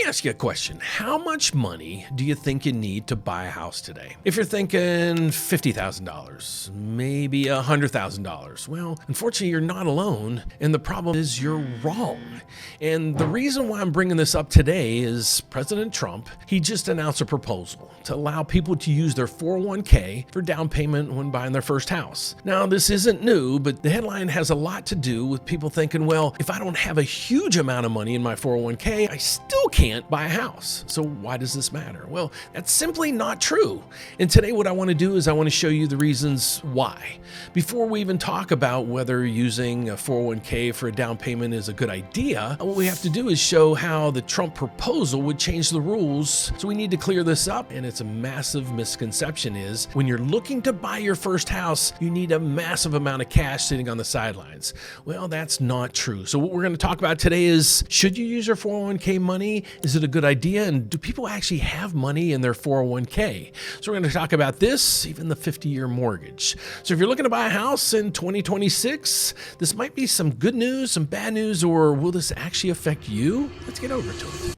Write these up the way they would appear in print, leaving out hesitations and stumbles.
ask you a question. How much money do you think you need to buy a house today? If you're thinking $50,000, maybe $100,000, well, unfortunately, you're not alone, and the problem is you're wrong. And the reason why I'm bringing this up today is President Trump, he just announced a proposal to allow people to use their 401k for down payment when buying their first house. Now, this isn't new, but the headline has a lot to do with people thinking, well, if I don't have a huge amount of money in my 401k, I still can't buy a house. So why does this matter? Well, that's simply not true. And today what I want to do is I want to show you the reasons why. Before we even talk about whether using a 401k for a down payment is a good idea, what we have to do is show how the Trump proposal would change the rules. So we need to clear this up, and it's a massive misconception is when you're looking to buy your first house, you need a massive amount of cash sitting on the sidelines. Well, that's not true. So what we're going to talk about today is, should you use your 401k money? Is it a good idea? And do people actually have money in their 401k? So we're going to talk about this, even the 50-year mortgage. So if you're looking to buy a house in 2026, this might be some good news, some bad news, or will this actually affect you? Let's get over to it.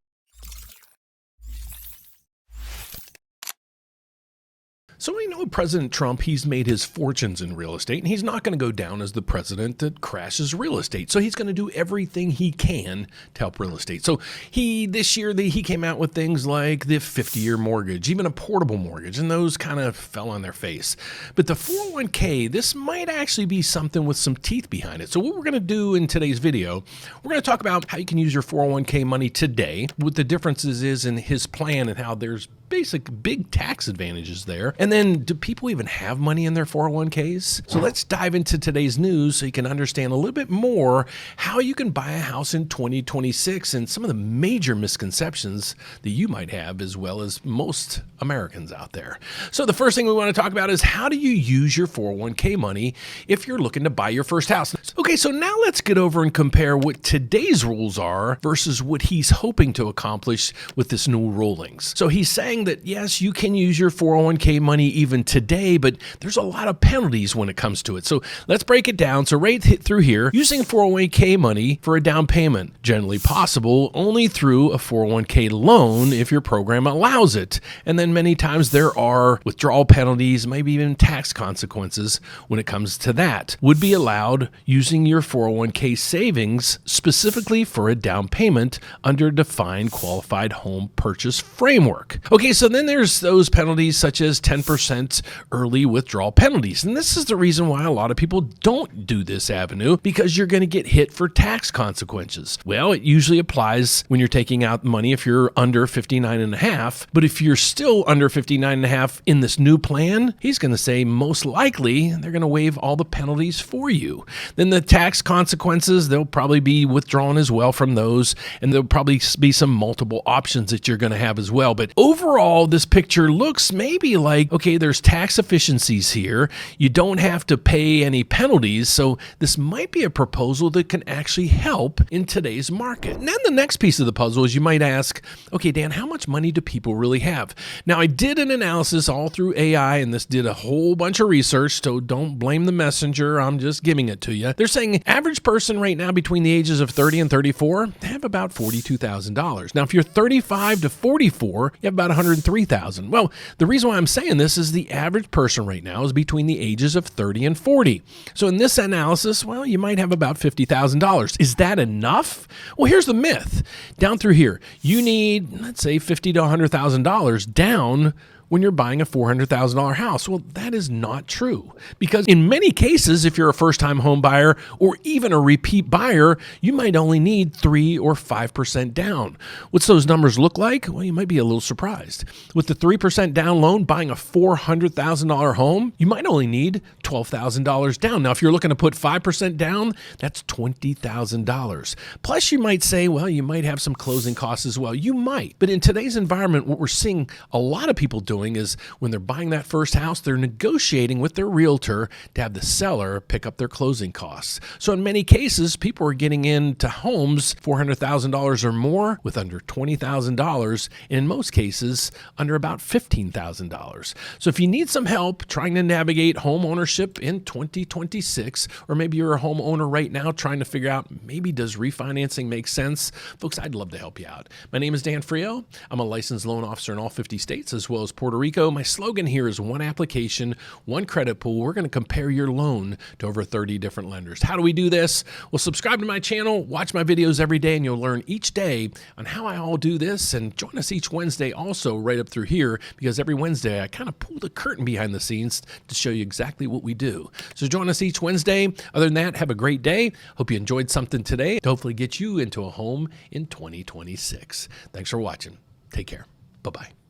So we know President Trump, he's made his fortunes in real estate, and he's not going to go down as the president that crashes real estate. So he's going to do everything he can to help real estate. So this year he came out with things like the 50-year mortgage, even a portable mortgage, and those kind of fell on their face. But the 401k, this might actually be something with some teeth behind it. So what we're going to do in today's video, we're going to talk about how you can use your 401k money today, what the differences is in his plan and how there's big tax advantages there. And then, do people even have money in their 401ks? So let's dive into today's news so you can understand a little bit more how you can buy a house in 2026 and some of the major misconceptions that you might have, as well as most Americans out there. So the first thing we want to talk about is, how do you use your 401k money if you're looking to buy your first house? Okay, so now let's get over and compare what today's rules are versus what he's hoping to accomplish with this new rulings. So he's saying that yes, you can use your 401k money even today, but there's a lot of penalties when it comes to it. So let's break it down. So right through here, using 401k money for a down payment, generally possible only through a 401k loan if your program allows it. And then many times there are withdrawal penalties, maybe even tax consequences when it comes to that. Would be allowed using your 401k savings specifically for a down payment under a defined qualified home purchase framework. Okay, so then there's those penalties such as 10% early withdrawal penalties. And this is the reason why a lot of people don't do this avenue, because you're going to get hit for tax consequences. Well, it usually applies when you're taking out money if you're under 59 and a half. But if you're still under 59 and a half in this new plan, he's going to say most likely they're going to waive all the penalties for you. Then the tax consequences, they'll probably be withdrawn as well from those. And there'll probably be some multiple options that you're going to have as well. But overall, this picture looks maybe like, okay, there's tax efficiencies here. You don't have to pay any penalties. So this might be a proposal that can actually help in today's market. And then the next piece of the puzzle is, you might ask, okay, Dan, how much money do people really have? Now, I did an analysis all through AI, and this did a whole bunch of research, so don't blame the messenger. I'm just giving it to you. They're saying average person right now between the ages of 30 and 34 have about $42,000. Now, if you're 35 to 44, you have about $103,000. Well, the reason why I'm saying this is the average person right now is between the ages of 30 and 40. So in this analysis, well, you might have about $50,000. Is that enough? Well, here's the myth. Down through here, you need, let's say, $50,000 to $100,000 down when you're buying a $400,000 house. Well, that is not true, because in many cases, if you're a first-time home buyer or even a repeat buyer, you might only need 3 or 5% down. What's those numbers look like? Well, you might be a little surprised. With the 3% down loan, buying a $400,000 home, you might only need $12,000 down. Now, if you're looking to put 5% down, that's $20,000. Plus, you might say, well, you might have some closing costs as well. You might. But in today's environment, what we're seeing a lot of people doing doing is when they're buying that first house, they're negotiating with their realtor to have the seller pick up their closing costs. So in many cases, people are getting into homes $400,000 or more with under $20,000, and in most cases, under about $15,000. So if you need some help trying to navigate home ownership in 2026, or maybe you're a homeowner right now trying to figure out maybe does refinancing make sense, folks, I'd love to help you out. My name is Dan Frio. I'm a licensed loan officer in all 50 states as well as Puerto Rico. My slogan here is one application, one credit pool. We're going to compare your loan to over 30 different lenders. How do we do this? Well, subscribe to my channel, watch my videos every day, and you'll learn each day on how I all do this. And join us each Wednesday also right up through here, because every Wednesday I kind of pull the curtain behind the scenes to show you exactly what we do. So join us each Wednesday. Other than that, have a great day. Hope you enjoyed something today to hopefully get you into a home in 2026. Thanks for watching. Take care. Bye-bye.